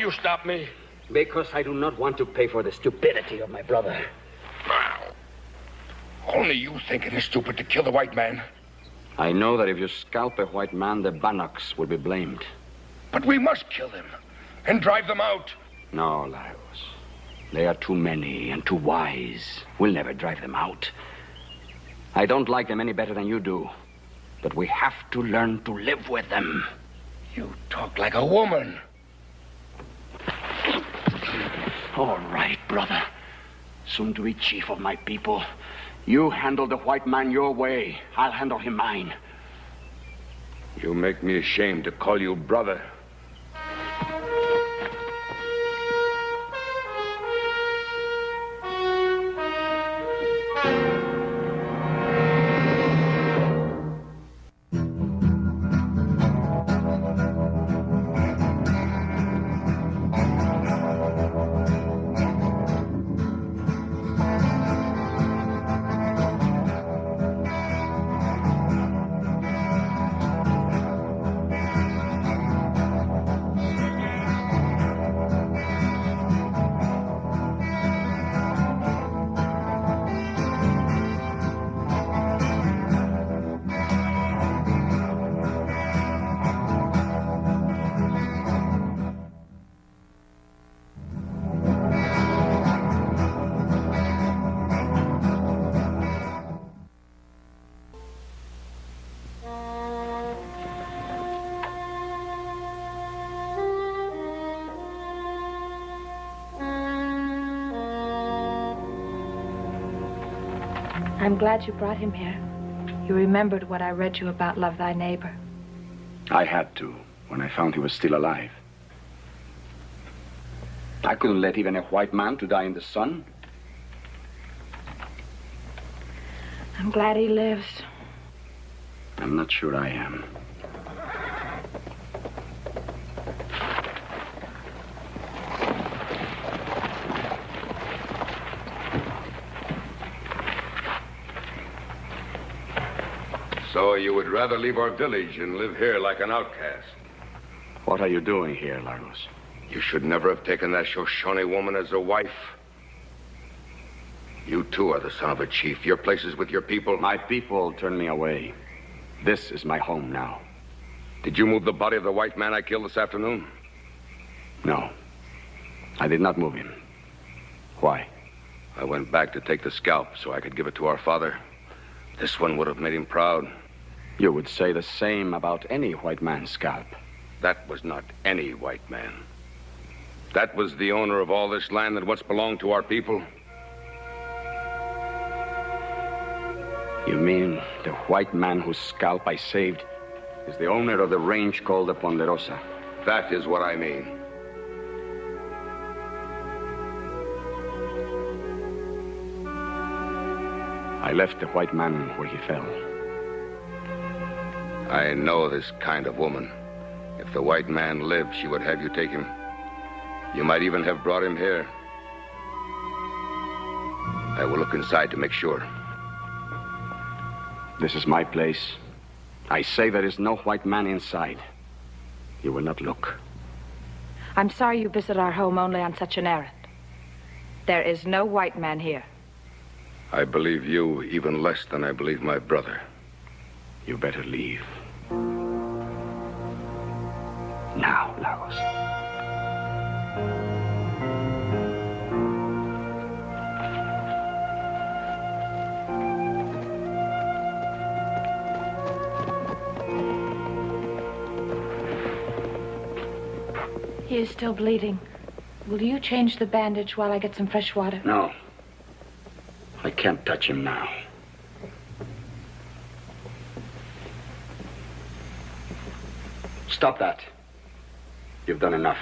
you stop me? Because I do not want to pay for the stupidity of my brother. Wow. Only you think it is stupid to kill the white man. I know that if you scalp a white man, the Bannocks will be blamed. But we must kill them and drive them out. No, Lagos. They are too many and too wise. We'll never drive them out. I don't like them any better than you do. But we have to learn to live with them. You talk like a woman. All right, brother. Soon to be chief of my people. You handle the white man your way. I'll handle him mine. You make me ashamed to call you brother. I'm glad you brought him here. You remembered what I read you about Love Thy Neighbor. I had to, when I found he was still alive. I couldn't let even a white man to die in the sun. I'm glad he lives. I'm not sure I am. So you would rather leave our village and live here like an outcast? What are you doing here, Lagos? You should never have taken that Shoshone woman as a wife. You too are the son of a chief. Your place is with your people. My people turned me away. This is my home now. Did you move the body of the white man I killed this afternoon? No. I did not move him. Why? I went back to take the scalp so I could give it to our father. This one would have made him proud. You would say the same about any white man's scalp. That was not any white man. That was the owner of all this land that once belonged to our people. You mean the white man whose scalp I saved is the owner of the range called the Ponderosa? That is what I mean. I left the white man where he fell. I know this kind of woman. If the white man lived, she would have you take him. You might even have brought him here. I will look inside to make sure. This is my place. I say there is no white man inside. You will not look. I'm sorry you visit our home only on such an errand. There is no white man here. I believe you even less than I believe my brother. You better leave. Now, Lagos. He is still bleeding. Will you change the bandage while I get some fresh water? No. I can't touch him now. Stop that. You've done enough.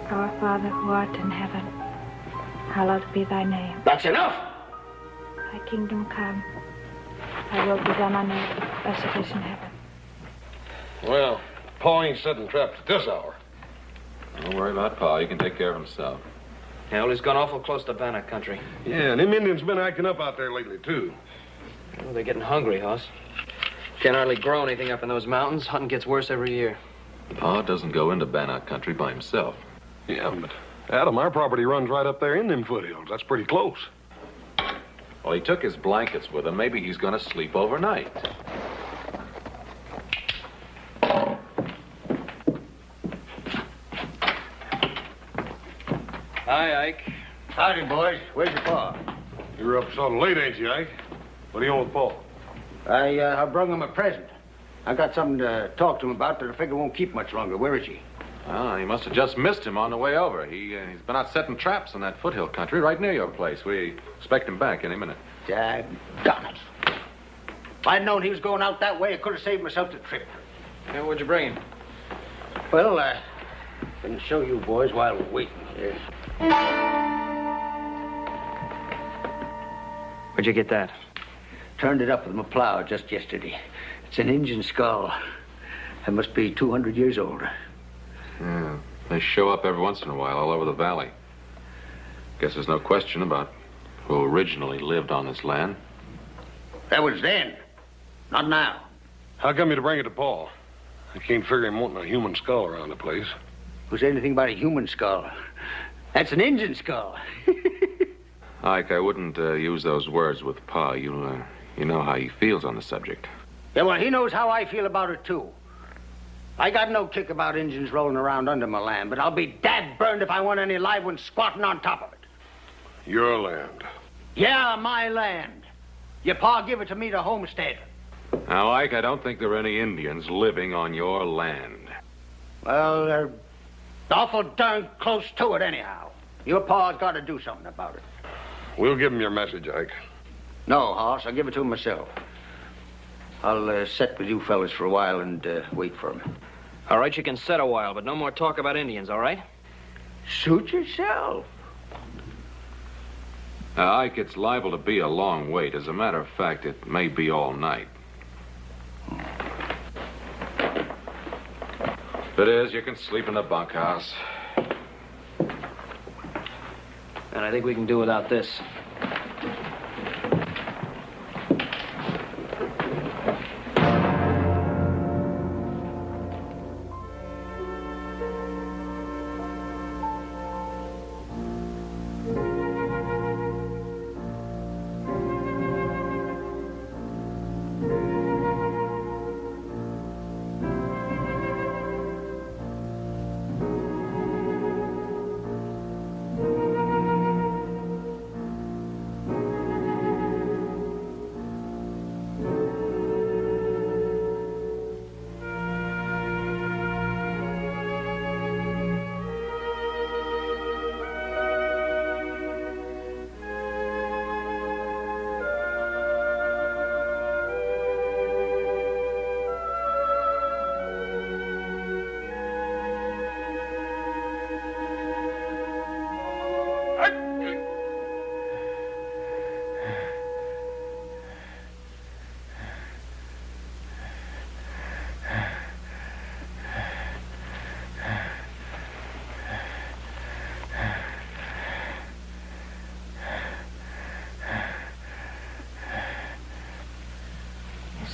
Our Father who art in heaven, hallowed be thy name. That's enough! Thy kingdom come. Thy will be done on earth as it is in heaven. Well, Pa ain't setting traps at this hour. Don't worry about Pa. He can take care of himself. Yeah, well, he's gone awful close to Bannock country. Yeah, and them Indians been acting up out there lately, too. Well, they're getting hungry, Hoss. Can't hardly grow anything up in those mountains. Hunting gets worse every year. Pa doesn't go into Bannock country by himself. Yeah, but Adam, our property runs right up there in them foothills. That's pretty close. Well, he took his blankets with him. Maybe he's going to sleep overnight. Hi, Ike. Howdy, boys. Where's your pa? You're up sort of late, ain't you, Ike? What do you want with Paul? I brung him a present. I got something to talk to him about that I figure won't keep much longer. Where is he? Oh, he must have just missed him on the way over. He's been out setting traps in that foothill country right near your place. We expect him back any minute. Daggone it. If I'd known he was going out that way, I could have saved myself the trip. Yeah, what'd you bring him? Well, I can show you boys while we're waiting here. Where'd you get that? Turned it up with my plow just yesterday. It's an Injun skull. It must be 200 years old. Yeah, they show up every once in a while all over the valley. Guess there's no question about who originally lived on this land. That was then. Not now. How come you to bring it to Paul? I can't figure him wanting a human skull around the place. Who said anything about a human skull? That's an Injun skull. Ike, I wouldn't use those words with Pa. You know how he feels on the subject. Yeah, well, he knows how I feel about it, too. I got no kick about Injuns rolling around under my land, but I'll be dad-burned if I want any live ones squatting on top of it. Your land. Yeah, my land. Your pa give it to me to homestead. Now, Ike, I don't think there are any Indians living on your land. Well, they're awful darn close to it anyhow. Your pa's got to do something about it. We'll give him your message, Ike. No, Hoss, I'll give it to him myself. I'll sit with you fellas for a while and wait for him. All right, you can sit a while, but no more talk about Indians, all right? Suit yourself. Ike, it's liable to be a long wait. As a matter of fact, it may be all night. If it is, you can sleep in the bunkhouse. And I think we can do without this.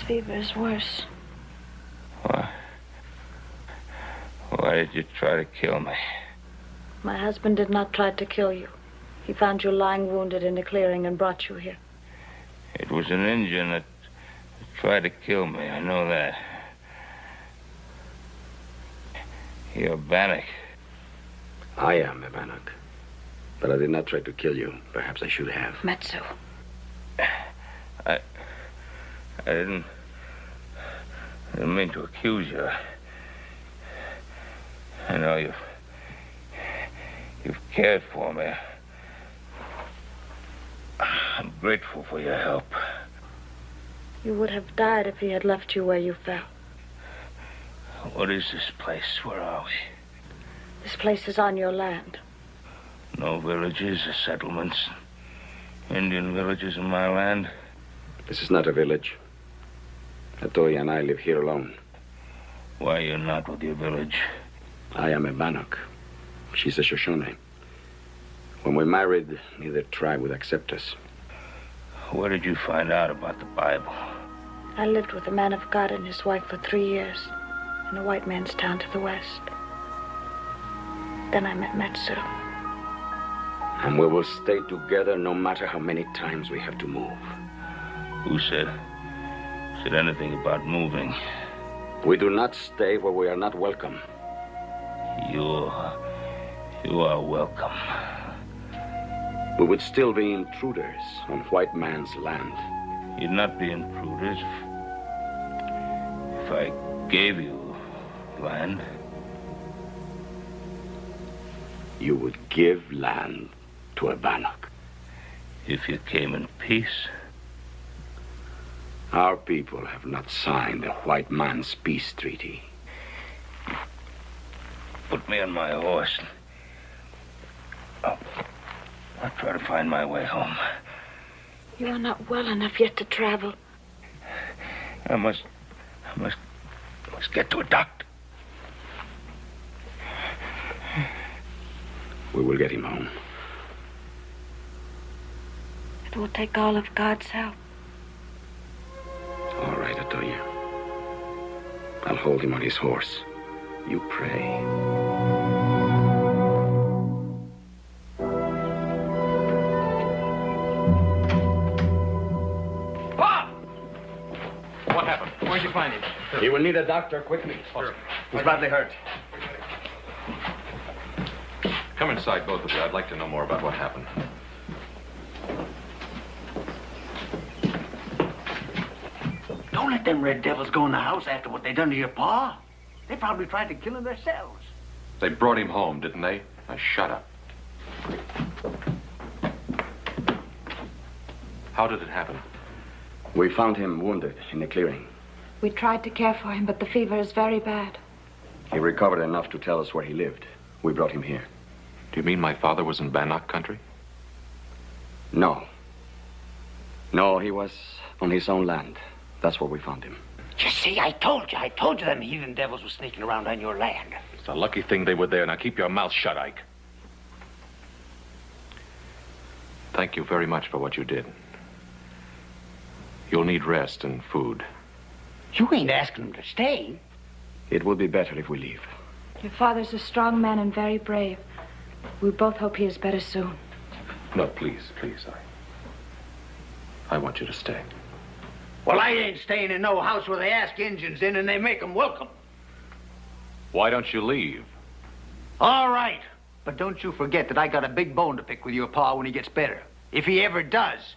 Fever is worse. Why did you try to kill me? My husband did not try to kill you. He found you lying wounded in a clearing and brought you here. It was an Indian that tried to kill me. I know that. You're Bannock. I am a Bannock. But I did not try to kill you. Perhaps I should have. Matsou. I didn't mean to accuse you. I know you've cared for me. I'm grateful for your help. You would have died if he had left you where you fell. What is this place? Where are we? This place is on your land. No villages or settlements. Indian villages in my land. This is not a village. Atoya and I live here alone. Why you're not with your village? I am a Bannock. She's a Shoshone. When we married, neither tribe would accept us. Where did you find out about the Bible? I lived with a man of God and his wife for 3 years in a white man's town to the west. Then I met Matsou. And we will stay together no matter how many times we have to move. Who said anything about moving? We do not stay where we are not welcome. You are welcome. We would still be intruders on white man's land. You'd not be intruders if I gave you land. You would give land to a Bannock. If you came in peace. Our people have not signed the white man's peace treaty. Put me on my horse. I'll try to find my way home. You are not well enough yet to travel. I must get to a doctor. We will get him home. It will take all of God's help. All right, Atoya. I'll hold him on his horse. You pray. What happened? Where'd you find him? He will need a doctor quickly. Sure. He's badly hurt. Come inside, both of you. I'd like to know more about what happened. Don't let them red devils go in the house after what they done to your pa. They probably tried to kill him themselves. They brought him home, didn't they? Now, shut up. How did it happen? We found him wounded in the clearing. We tried to care for him, but the fever is very bad. He recovered enough to tell us where he lived. We brought him here. Do you mean my father was in Bannock country? No. No, he was on his own land. That's where we found him. You see, I told you them heathen devils were sneaking around on your land. It's a lucky thing they were there. Now keep your mouth shut, Ike. Thank you very much for what you did. You'll need rest and food. You ain't asking them to stay. It would be better if we leave. Your father's a strong man and very brave. We both hope he is better soon. No, please, I want you to stay. Well, I ain't staying in no house where they ask Injuns in and they make them welcome. Why don't you leave? All right. But don't you forget that I got a big bone to pick with your pa when he gets better. If he ever does.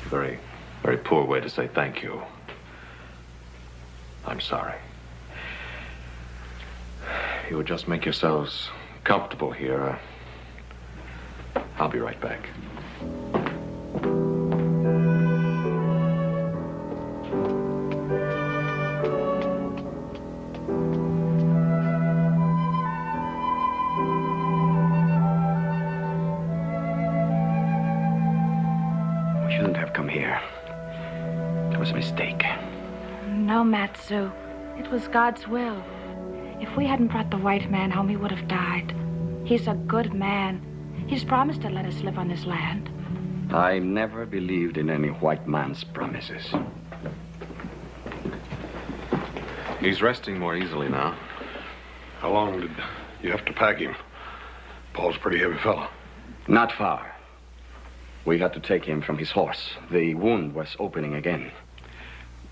Very, very poor way to say thank you. I'm sorry. You would just make yourselves comfortable here. I'll be right back. We shouldn't have come here. It was a mistake. No, Matsou. It was God's will. If we hadn't brought the white man home, he would have died. He's a good man. He's promised to let us live on his land. I never believed in any white man's promises. He's resting more easily now. How long did you have to pack him? Paul's a pretty heavy fella. Not far. We had to take him from his horse. The wound was opening again.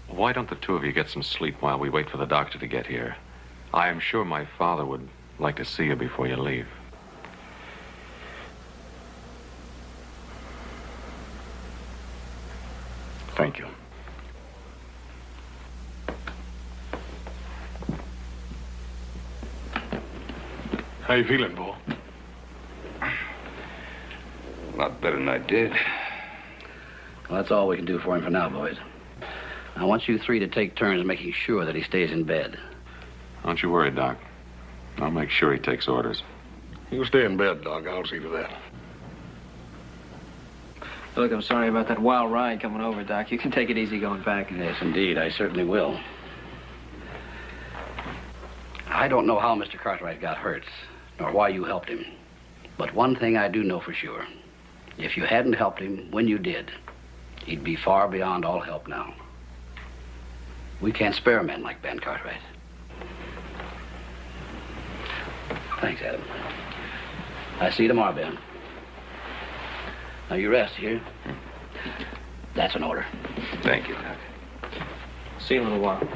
Why don't the two of you get some sleep while we wait for the doctor to get here? I am sure my father would like to see you before you leave. Thank you. How you feeling, Paul? A lot better than I did. Well, that's all we can do for him for now, boys. I want you three to take turns making sure that he stays in bed. Don't you worry, Doc. I'll make sure he takes orders. You stay in bed, Doc. I'll see to that. Look, I'm sorry about that wild ride coming over, Doc. You can take it easy going back. Yes, indeed. I certainly will. I don't know how Mr. Cartwright got hurt, nor why you helped him. But one thing I do know for sure. If you hadn't helped him when you did, he'd be far beyond all help now. We can't spare men like Ben Cartwright. Thanks, Adam. I see you tomorrow, Ben. Now, you rest here. That's an order. Thank you, Doc. See you in a little while.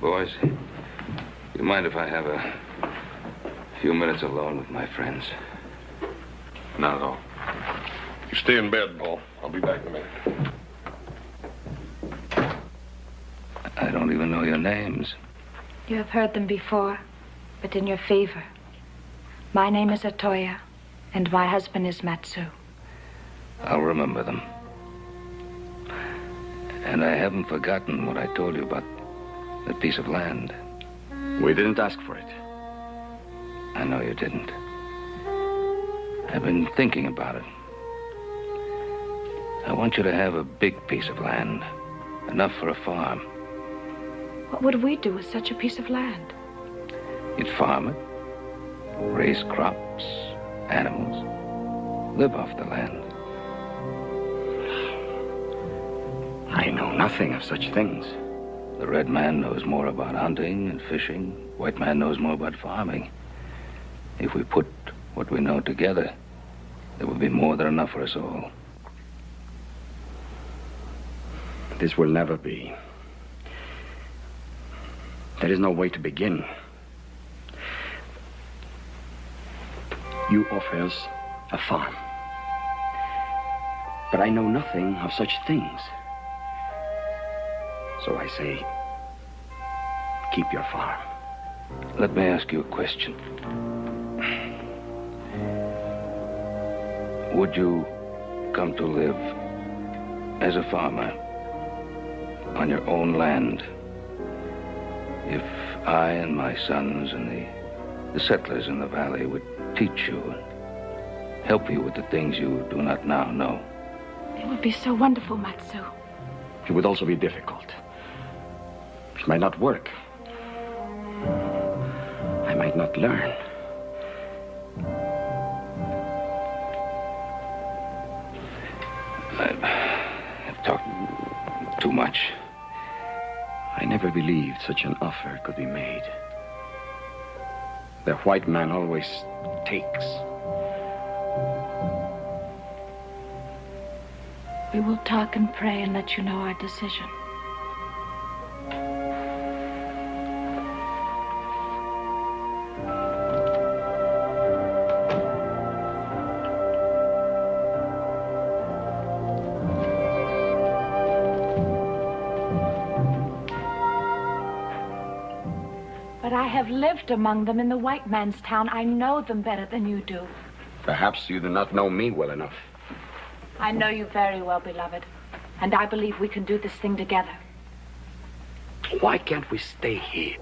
Boys, you mind if I have a few minutes alone with my friends? Not at all. You stay in bed, Paul. I'll be back in a minute. I don't even know your names. You have heard them before, but in your favor. My name is Atoya, and my husband is Matsou. I'll remember them. And I haven't forgotten what I told you about that piece of land. We didn't ask for it. I know you didn't. I've been thinking about it. I want you to have a big piece of land, enough for a farm. What would we do with such a piece of land? You'd farm it, raise crops, animals, live off the land. I know nothing of such things. The red man knows more about hunting and fishing. White man knows more about farming. If we put what we know together, there will be more than enough for us all. This will never be. There is no way to begin. You offer us a farm. But I know nothing of such things. So I say, keep your farm. Let me ask you a question. Would you come to live as a farmer on your own land if I and my sons and the settlers in the valley would teach you and help you with the things you do not now know? It would be so wonderful, Matsou. It would also be difficult. It might not work. I might not learn. I've talked too much. I never believed such an offer could be made. The white man always takes. We will talk and pray and let you know our decision. But I have lived among them in the white man's town. I know them better than you do. Perhaps you do not know me well enough. I know you very well, beloved. And I believe we can do this thing together. Why can't we stay here?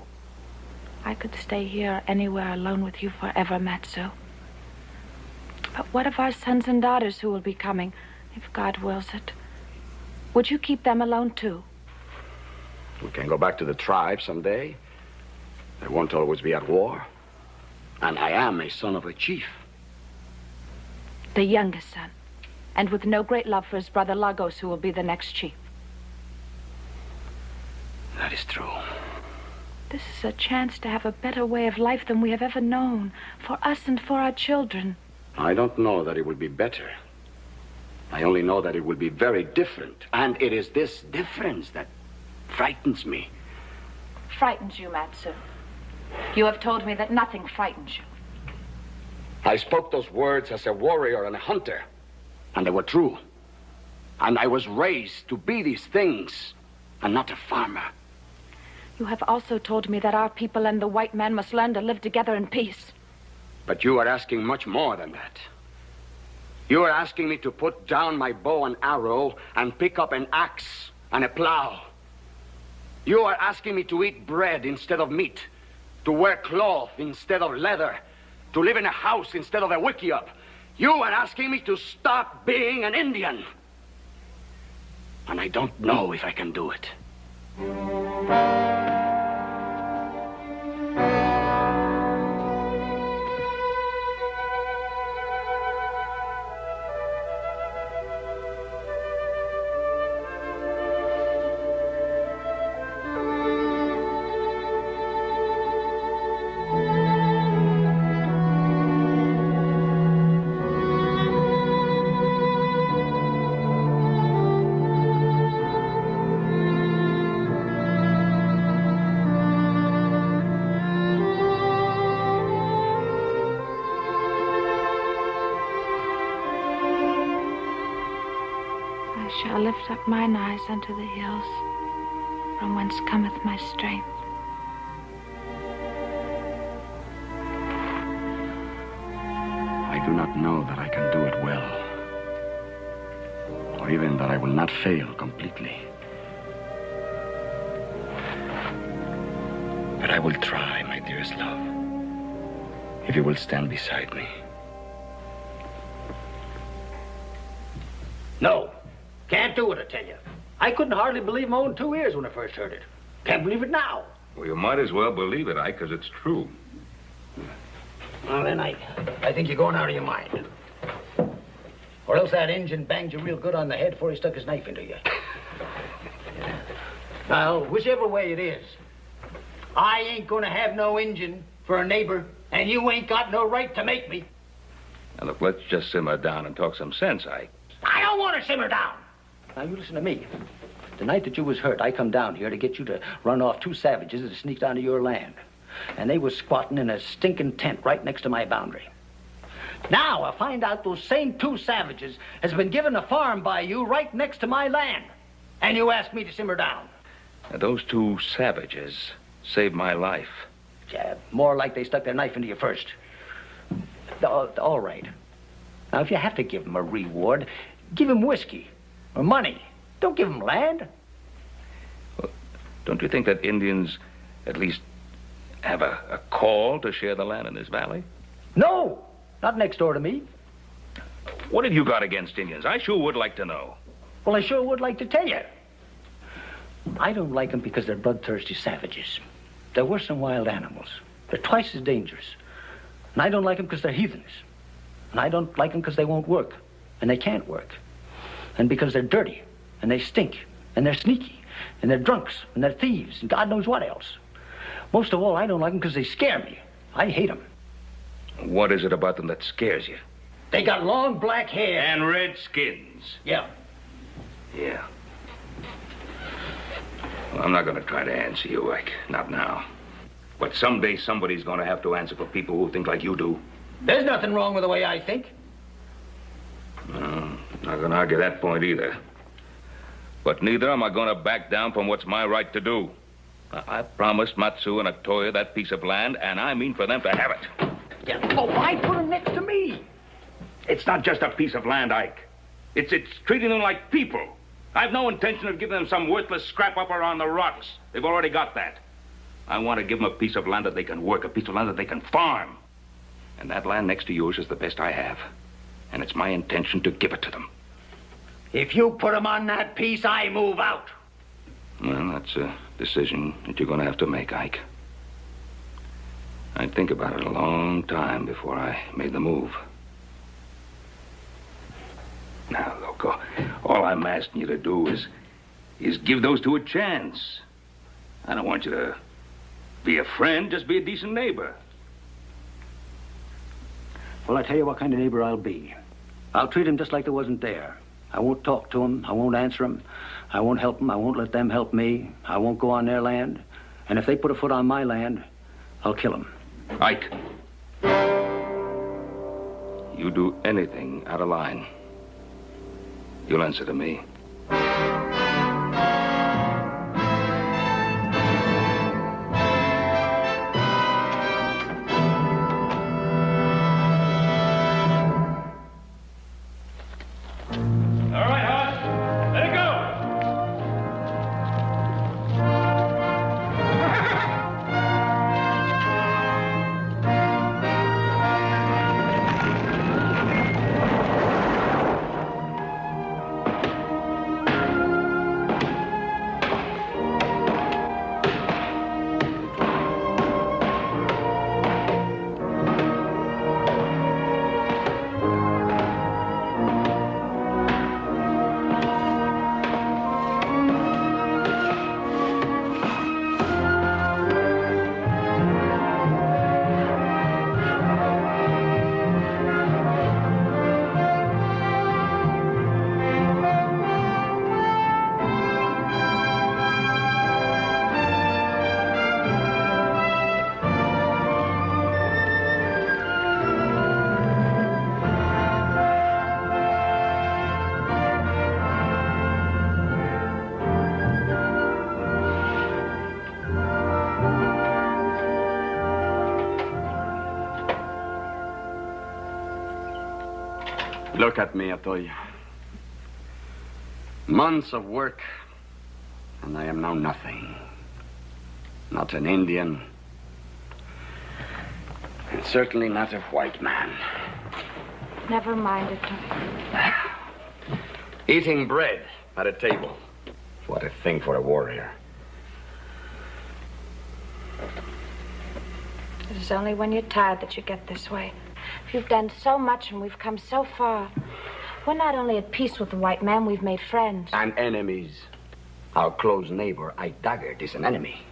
I could stay here or anywhere alone with you forever, Matsou. But what of our sons and daughters who will be coming, if God wills it? Would you keep them alone, too? We can go back to the tribe someday. They won't always be at war. And I am a son of a chief. The youngest son. And with no great love for his brother Lagos, who will be the next chief. That is true. This is a chance to have a better way of life than we have ever known, for us and for our children. I don't know that it will be better. I only know that it will be very different. And it is this difference that frightens me. Frightens you, Matsou? You have told me that nothing frightens you. I spoke those words as a warrior and a hunter. And they were true. And I was raised to be these things, and not a farmer. You have also told me that our people and the white man must learn to live together in peace. But you are asking much more than that. You are asking me to put down my bow and arrow and pick up an axe and a plow. You are asking me to eat bread instead of meat, to wear cloth instead of leather, to live in a house instead of a wickiup. You are asking me to stop being an Indian. And I don't know if I can do it. I shall lift up mine eyes unto the hills, from whence cometh my strength. I do not know that I can do it well, or even that I will not fail completely. But I will try, my dearest love, if you will stand beside me. No. Can't do it, I tell you. I couldn't hardly believe my own 2 ears when I first heard it. Can't believe it now. Well, you might as well believe it, Ike, because it's true. Well, then, I think you're going out of your mind. Or else that Injun banged you real good on the head before he stuck his knife into you. Well, whichever way it is, I ain't gonna have no Injun for a neighbor, and you ain't got no right to make me. Now, look, let's just simmer down and talk some sense, Ike. I don't want to simmer down. Now, you listen to me. The night that you was hurt, I come down here to get you to run off 2 savages that sneaked onto your land. And they was squatting in a stinking tent right next to my boundary. Now, I find out those same 2 savages has been given a farm by you right next to my land. And you ask me to simmer down. Now, those 2 savages saved my life. Yeah, more like they stuck their knife into you first. All right. Now, if you have to give them a reward, give them whiskey or money. Don't give them land. Well, don't you think that Indians at least have a call to share the land in this valley? No, not next door to me. What have you got against Indians? I sure would like to know. Well, I sure would like to tell you. I don't like them because they're bloodthirsty savages. They're worse than wild animals. They're twice as dangerous. And I don't like them because they're heathens. And I don't like them because they won't work. And they can't work. And because they're dirty. And they stink. And they're sneaky. And they're drunks. And they're thieves. And God knows what else. Most of all, I don't like them because they scare me. I hate them. What is it about them that scares you? They got long black hair. And red skins. Yeah. Yeah. Well, I'm not going to try to answer you, Ike. Not now. But someday somebody's going to have to answer for people who think like you do. There's nothing wrong with the way I think. No, not going to argue that point either. But neither am I going to back down from what's my right to do. I promised Matsou and Atoya that piece of land, and I mean for them to have it. Yeah, but why put them next to me? It's not just a piece of land, Ike. It's treating them like people. I've no intention of giving them some worthless scrap up around the rocks. They've already got that. I want to give them a piece of land that they can work, a piece of land that they can farm. And that land next to yours is the best I have. And it's my intention to give it to them. If you put them on that piece, I move out. Well, that's a decision that you're going to have to make, Ike. I'd think about it a long time before I made the move. Now, look, all I'm asking you to do is give those 2 a chance. I don't want you to be a friend, just be a decent neighbor. Well, I tell you what kind of neighbor I'll be. I'll treat him just like they wasn't there. I won't talk to him. I won't answer him. I won't help them. I won't let them help me. I won't go on their land. And if they put a foot on my land, I'll kill them. Ike, you do anything out of line, you'll answer to me. Look at me, Atoya. Months of work, and I am now nothing. Not an Indian, and certainly not a white man. Never mind, Atoya. Eating bread at a table. What a thing for a warrior. It is only when you're tired that you get this way. If you've done so much and we've come so far, we're not only at peace with the white man, we've made friends. And enemies. Our close neighbor, Ike Daggett, is an enemy.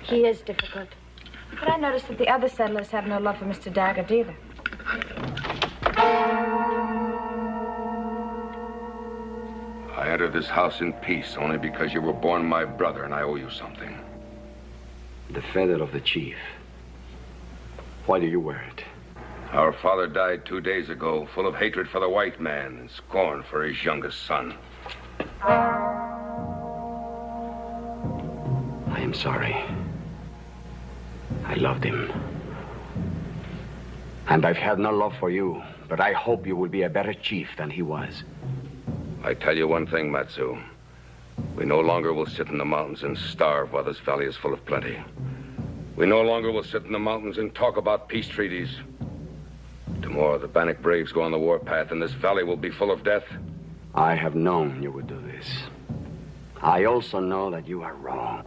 He is difficult. But I noticed that the other settlers have no love for Mr. Daggett either. I entered this house in peace only because you were born my brother and I owe you something. The feather of the chief. Why do you wear it? Our father died 2 days ago, full of hatred for the white man and scorn for his youngest son. I am sorry. I loved him. And I've had no love for you, but I hope you will be a better chief than he was. I tell you one thing, Matsou. We no longer will sit in the mountains and starve while this valley is full of plenty. We no longer will sit in the mountains and talk about peace treaties. Tomorrow, the Bannock braves go on the warpath, and this valley will be full of death. I have known you would do this. I also know that you are wrong.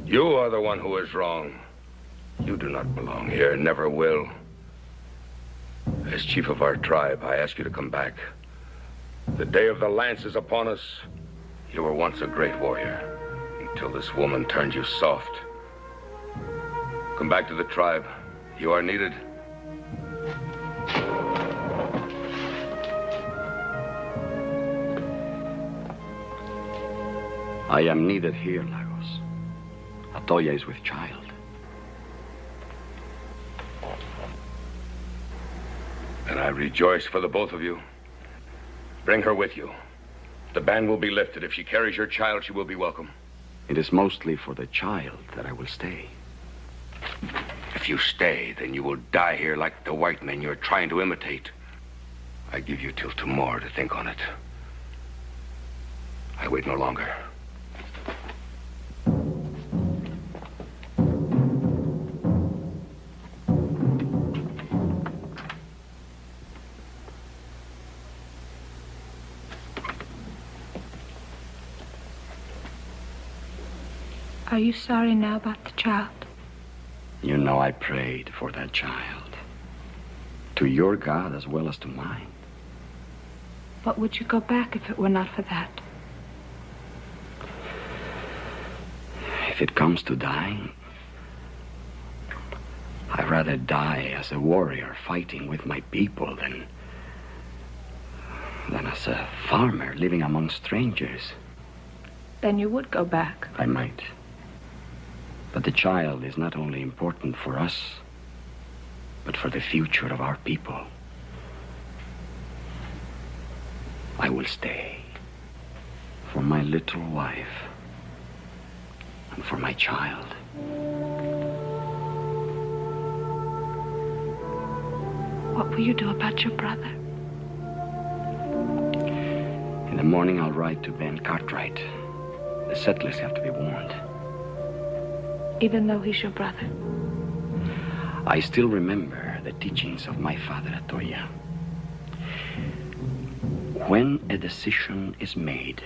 You are the one who is wrong. You do not belong here, never will. As chief of our tribe, I ask you to come back. The day of the lance is upon us. You were once a great warrior, until this woman turned you soft. Come back to the tribe. You are needed. I am needed here, Lagos. Atoya is with child. And I rejoice for the both of you. Bring her with you. The ban will be lifted. If she carries your child, she will be welcome. It is mostly for the child that I will stay. If you stay, then you will die here like the white men you're trying to imitate. I give you till tomorrow to think on it. I wait no longer. Are you sorry now about the child? You know I prayed for that child. To your God as well as to mine. But would you go back if it were not for that? If it comes to dying, I'd rather die as a warrior fighting with my people than as a farmer living among strangers. Then you would go back. I might. But the child is not only important for us, but for the future of our people. I will stay. For my little wife. And for my child. What will you do about your brother? In the morning, I'll ride to Ben Cartwright. The settlers have to be warned. Even though he's your brother? I still remember the teachings of my father, Atoya. When a decision is made,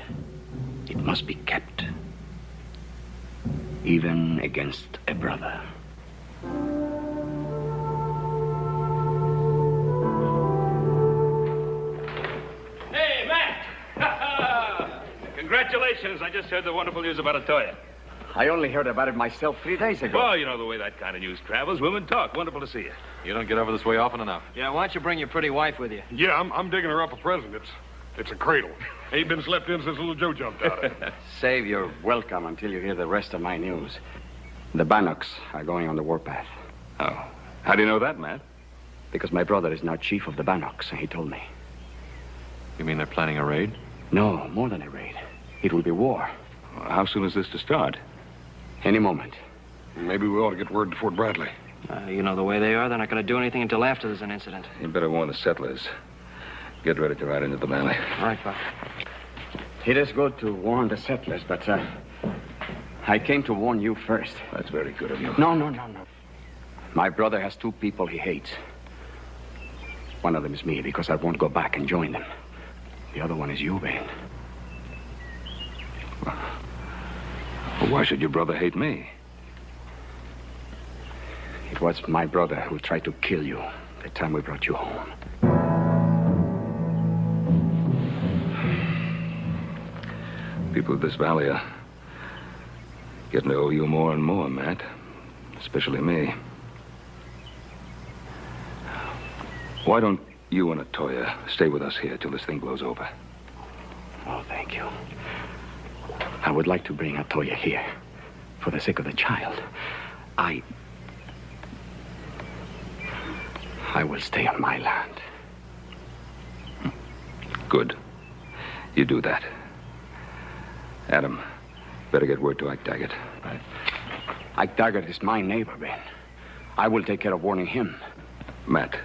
it must be kept. Even against a brother. Hey, Matt! Congratulations. I just heard the wonderful news about Atoya. I only heard about it myself 3 days ago. Well, you know the way that kind of news travels. Women talk. Wonderful to see you. You don't get over this way often enough. Yeah, why don't you bring your pretty wife with you? Yeah, I'm digging her up a present. It's a cradle. Ain't been slept in since little Joe jumped out of it. Save your welcome until you hear the rest of my news. The Bannocks are going on the warpath. Oh. How do you know that, Matt? Because my brother is now chief of the Bannocks, and he told me. You mean they're planning a raid? No, more than a raid. It will be war. How soon is this to start? Any moment. Maybe we ought to get word to Fort Bradley. You know the way they are. They're not going to do anything until after there's an incident. You better warn the settlers. Get ready to ride into the valley. All right, Buck. It is good to warn the settlers, but I came to warn you first. That's very good of you. No. My brother has two people he hates. One of them is me, because I won't go back and join them. The other one is you, Ben. Well, why should your brother hate me? It was my brother who tried to kill you the time we brought you home. People of this valley are getting to owe you more and more, Matt. Especially me. Why don't you and Atoya stay with us here till this thing blows over? Oh, thank you. I would like to bring Atoya here for the sake of the child. I will stay on my land. Good. You do that. Adam, better get word to Ike Daggett. Right. Ike Daggett is my neighbor, Ben. I will take care of warning him. Matt,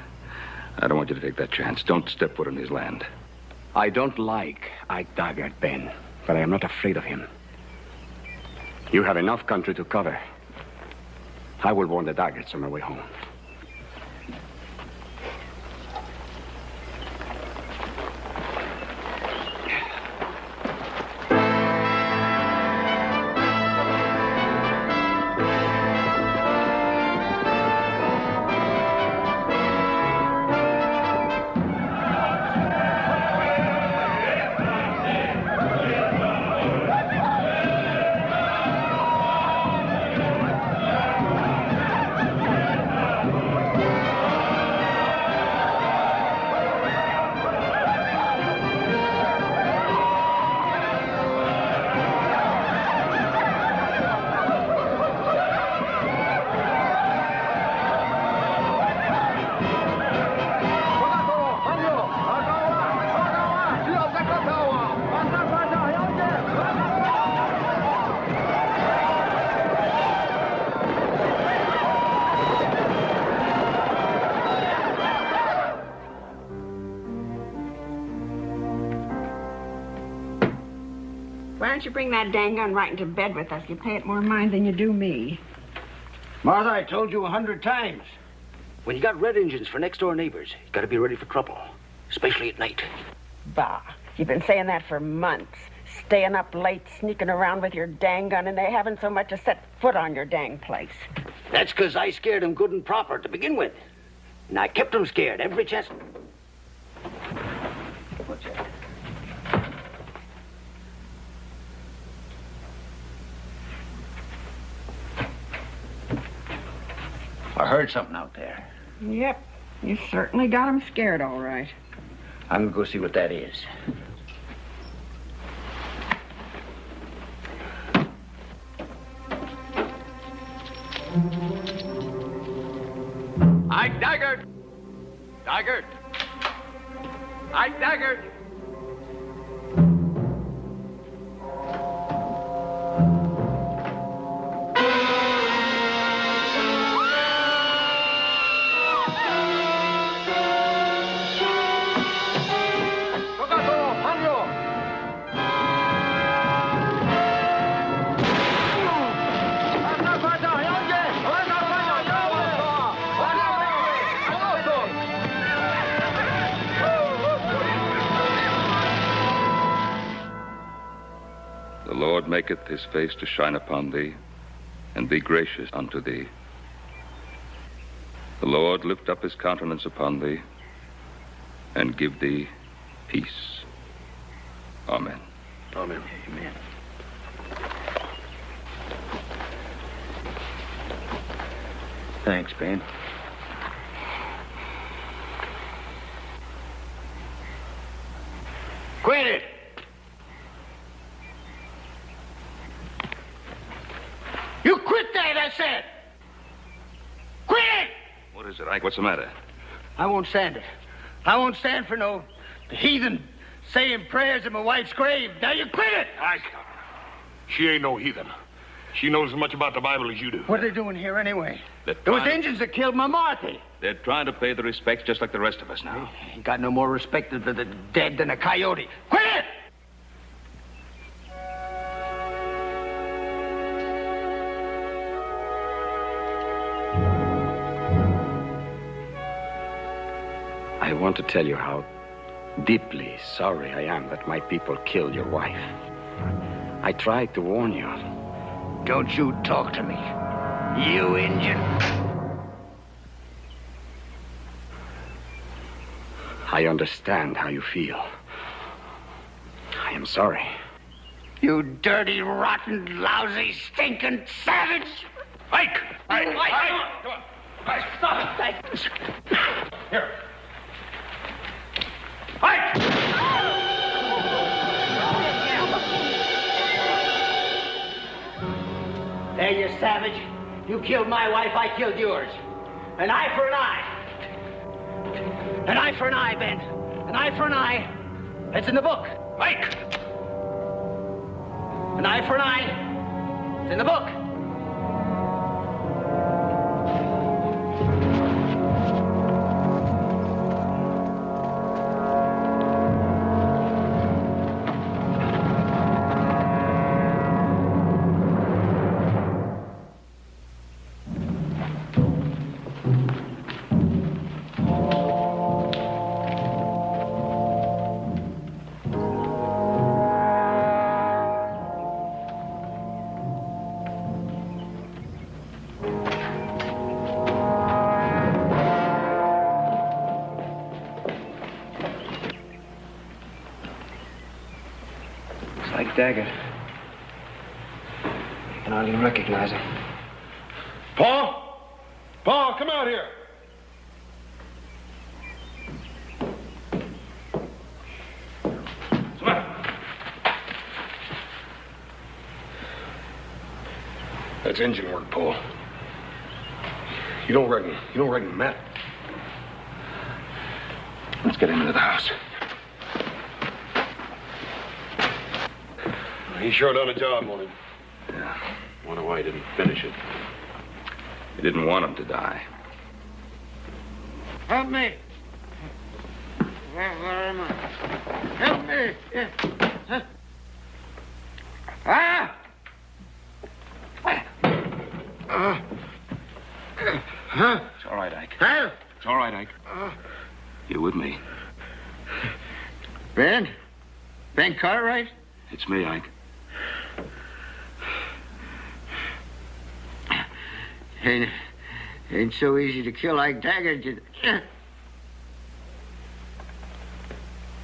I don't want you to take that chance. Don't step foot on his land. I don't like Ike Daggett, Ben, but I am not afraid of him. You have enough country to cover. I will warn the Daggetts on my way home. Why don't you bring that dang gun right into bed with us? You pay it more mind than you do me. Martha, I told you 100 times. When you got red engines for next-door neighbors, you got to be ready for trouble, especially at night. Bah, you've been saying that for months. Staying up late, sneaking around with your dang gun, and they haven't so much as set foot on your dang place. That's because I scared them good and proper to begin with. And I kept them scared every chance. What's that? I heard something out there. Yep, you certainly got them scared, all right. I'm gonna go see what that is. Ike Daggett! Daggett! Ike Daggett! The Lord maketh his face to shine upon thee, and be gracious unto thee. The Lord lift up his countenance upon thee, and give thee peace. Amen. Amen. Amen. Thanks, Ben. Quit it! You quit that, I said! Quit it! What is it, Ike? What's the matter? I won't stand it. I won't stand for no heathen saying prayers at my wife's grave. Now you quit it! Ike, she ain't no heathen. She knows as much about the Bible as you do. What are they doing here anyway? They're It was trying- Indians that killed my Marthy. They're trying to pay the respects just like the rest of us now. He got no more respect for the dead than a coyote. Quit it! I want to tell you how deeply sorry I am that my people killed your wife. I tried to warn you. Don't you talk to me, you Indian. I understand how you feel. I am sorry. You dirty, rotten, lousy, stinking savage! Ike! Ike! Come on. Ike, stop it! Here. Ike! There, you savage. You killed my wife, I killed yours. An eye for an eye. An eye for an eye, Ben. An eye for an eye. It's in the book. Ike! An eye for an eye. It's in the book. Like Daggett. I can hardly recognize him. Paul? Paul, come out here. What's the matter? That's engine work, Paul. You don't reckon Matt? Let's get him into the house. He sure done a job on him. Yeah. Wonder why he didn't finish it. He didn't want him to die. Help me. Where am I? Help me. Huh? Ah! Huh? It's all right, Ike. Huh? It's all right, Ike. You with me? Ben? Ben Cartwright? It's me, Ike. Ain't so easy to kill like Daggett.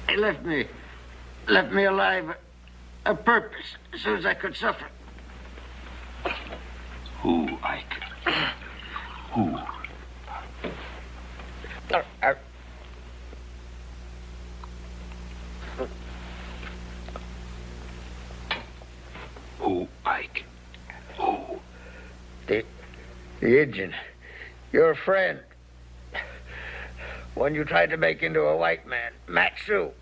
He left me alive a purpose so as I could suffer. Who, Ike? Who? Who, Ike? Who? The Indian. Your friend. One you tried to make into a white man. Matsou.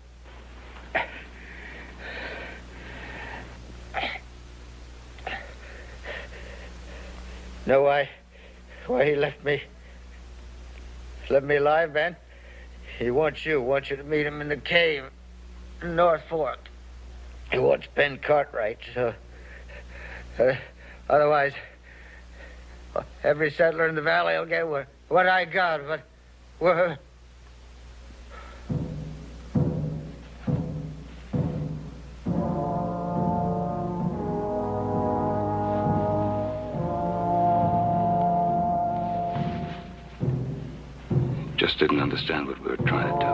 Know why he left me alive, Ben? He wants you to meet him in the cave in North Fork. He wants Ben Cartwright, so otherwise every settler in the valley will get what I got, but Just didn't understand what we were trying to do.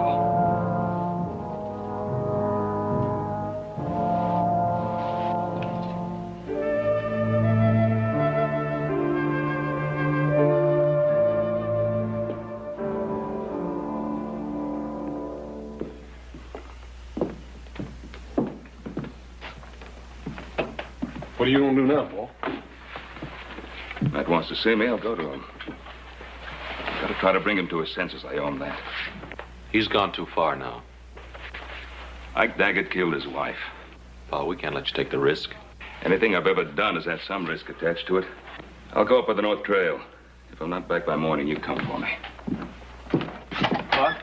What are you gonna do now, Paul? Matt wants to see me, I'll go to him. Gotta try to bring him to his senses, I own that. He's gone too far now. Ike Daggett killed his wife. Paul, we can't let you take the risk. Anything I've ever done has had some risk attached to it. I'll go up by the North Trail. If I'm not back by morning, you come for me. What?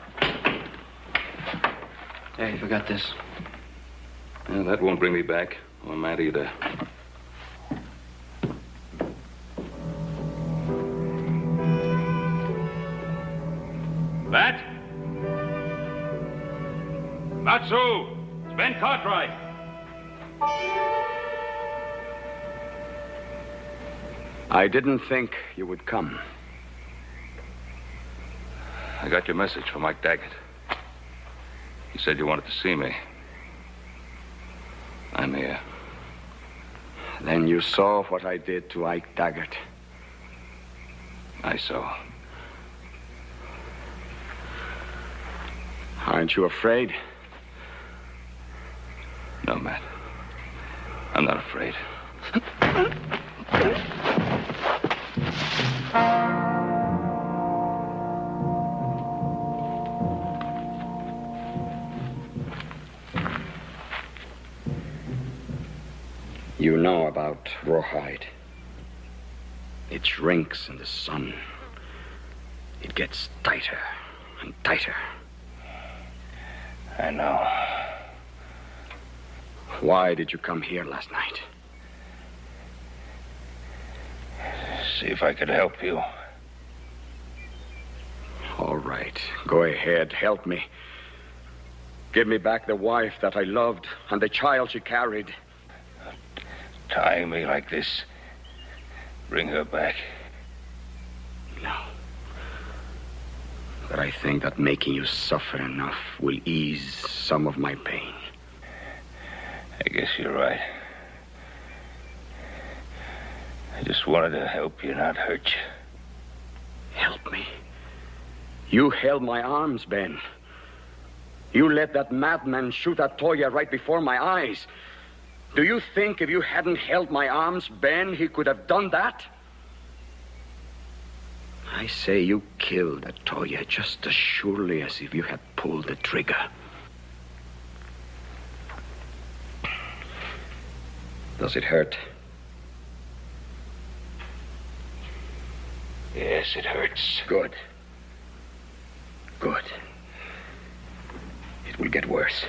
Hey, you forgot this. Well, that won't bring me back. Or Matt either. Matt? Matsou! It's Ben Cartwright. I didn't think you would come. I got your message from Mike Daggett. He said you wanted to see me. I'm here. Then you saw what I did to Ike Daggett. I saw. Aren't you afraid? No, Matt. I'm not afraid. You know about rawhide. It shrinks in the sun. It gets tighter and tighter. I know. Why did you come here last night? See if I could help you. All right. Go ahead. Help me. Give me back the wife that I loved and the child she carried. Tying me like this. Bring her back. No. But I think that making you suffer enough will ease some of my pain. I guess you're right. I just wanted to help you, not hurt you. Help me? You held my arms, Ben. You let that madman shoot at Toya right before my eyes. Do you think if you hadn't held my arms, Ben, he could have done that? I say you killed that Toya just as surely as if you had pulled the trigger. Does it hurt? Yes, it hurts. Good. Good. It will get worse.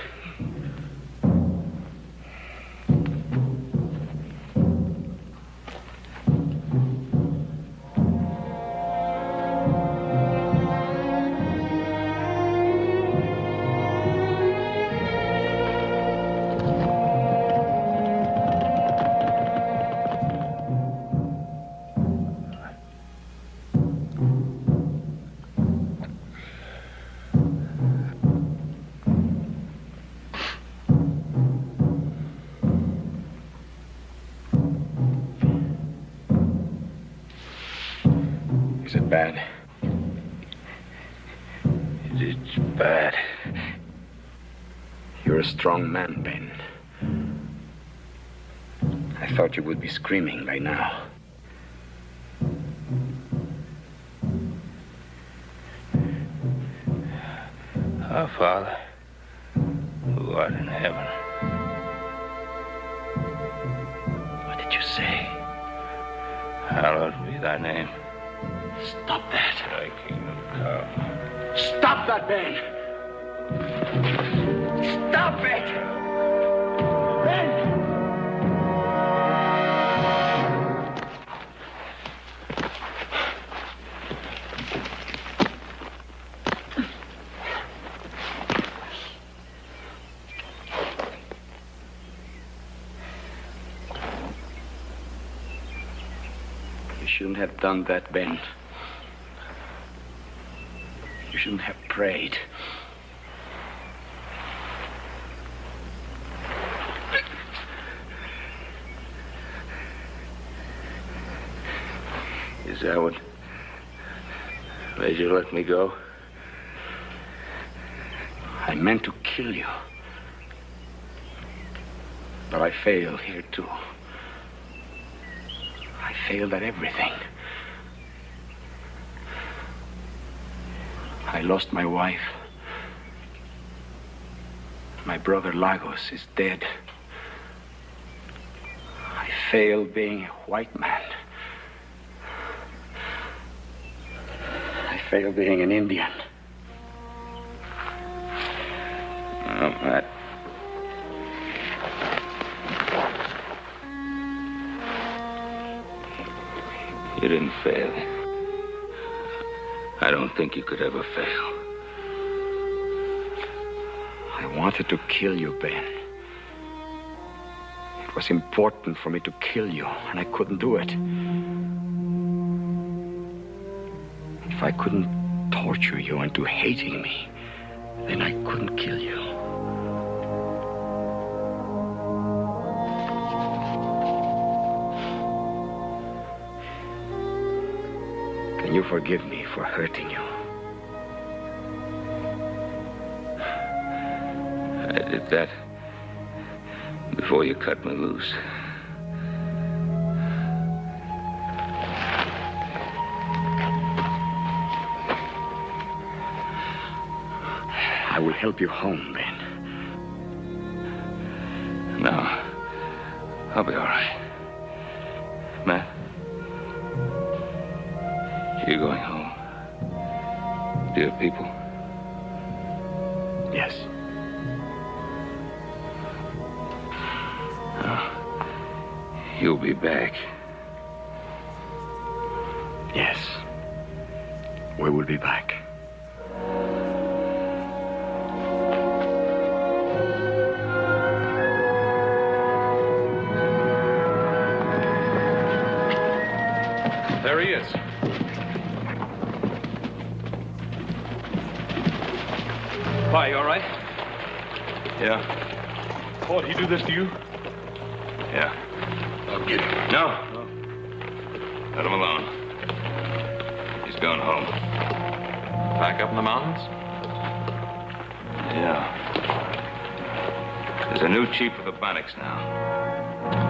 Is it bad? It's bad. You're a strong man, Ben. I thought you would be screaming by now. Our Father, who art in heaven. What did you say? Hallowed be thy name. Stop that. Thy kingdom come. Stop that, Ben! Stop it! Ben! You shouldn't have done that, Ben. You shouldn't have prayed. Is that what made you let me go? I meant to kill you. But I failed here, too. I failed at everything. I lost my wife. My brother Lagos is dead. I failed being a white man. I failed being an Indian. Oh, Matt. You didn't fail. I don't think you could ever fail. I wanted to kill you, Ben. It was important for me to kill you, and I couldn't do it. If I couldn't torture you into hating me, then I couldn't kill you. Can you forgive me for hurting you? I did that before you cut me loose. I will help you home, Ben. No. I'll be all right. Matt? You're going home. Dear people? Yes. You'll be back. Yes. We will be back. There he is. Why, you all right? Yeah? Claude, he do this to you? Yeah. I'll get him. No. Let him alone. He's going home. Back up in the mountains? Yeah. There's a new chief of the Bannocks now.